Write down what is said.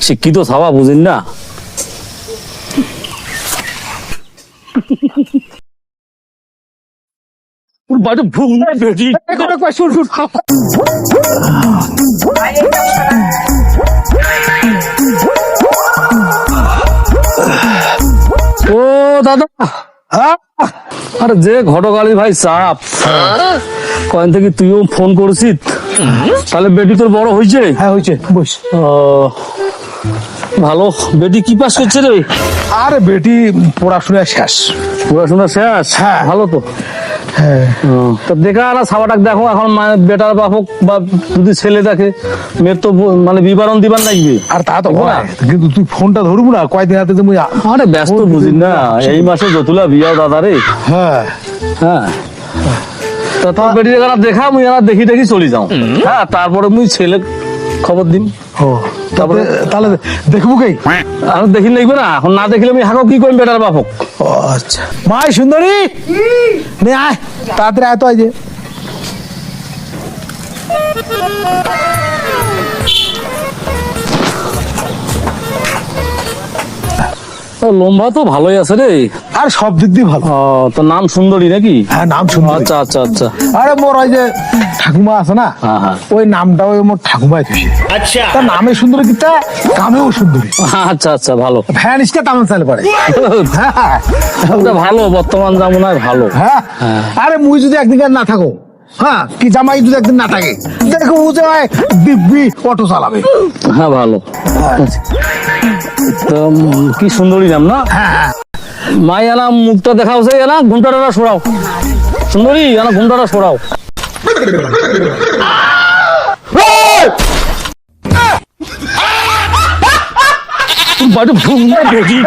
শিক্ষিত ছাওয়া বুঝেন না। ওর বাড়ি ভুল নাই বেটি। ও দাদা, আরে যে ঘটকালি ভাই চাপ, কয়েন থেকে তুইও ফোন করছিস, তাহলে বেটি তোর বড় হয়েছে? হ্যাঁ হয়েছে, বস। ভালো। বেটি কি পাস করছে রে? আরে বেটি পড়াশোনা শেষ। পড়াশোনা শেষ? হ্যাঁ। ভালো তো। হ্যাঁ, তো দেখা আর ছাওয়াটাক দেখো, এখন বেটার বাপক বা যদি ছেলে দেখে মেয়ের তো মানে বিবরণ দিবার লাগবে। আর তা তো হয়, কিন্তু তুই ফোনটা ধরবো না কয়দিন হাতে তুমি। আরে ব্যস্ত বুঝিস না, এই মাসে যতুলা বিয়া দাদা রে। হ্যাঁ হ্যাঁ, তা তোর বেটি দেখা মুই দেখি দেখি চলে যাও। হ্যাঁ, তারপরে মুই ছেলে খবর দিন। ও তারপরে তাহলে দেখবো কে? আর দেখি লাগবে না, এখন না দেখলে আমি হাঁকো কি করি বেটার বাপক। ও আচ্ছা, মাই সুন্দরী নে আয়, তাড়াতাড়ি আয় তো। আয় যে লম্বা তো ভালোই আছে রে। আর সব দিক দিয়ে ভালো। তো নাম সুন্দরী নাকি? হ্যাঁ, নাম সুন্দরী। আচ্ছা আচ্ছা আচ্ছা। আরে মোর ওই যে ঠাকুমা আছে না, হ্যাঁ হ্যাঁ। ওই নামটা ওই মোর ঠাকুমাই খুশি। আচ্ছা, তার নামে সুন্দরী কিতা, কামেও সুন্দরী। আচ্ছা আচ্ছা, ভালো। ফ্যান ইসকে তামান চালে পারে। হ্যাঁ ওটা ভালো, বর্তমান জামানায় ভালো। হ্যাঁ, আরে মুই যদি একদিন আর না থাকো, হ্যাঁ কি জামাই যদি একদিন না থাকে, দেখো ও যে দিব্যি অটো চালাবে। হ্যাঁ ভালো। তো কি সুন্দরী নাম না? হ্যাঁ, মাই আনা মুখটা দেখাও, সেই না ঘুমটাটা সরাও। সুন্দরী আনা ঘুমটাটা সরাও। বাড়ি ভুল না বেটি।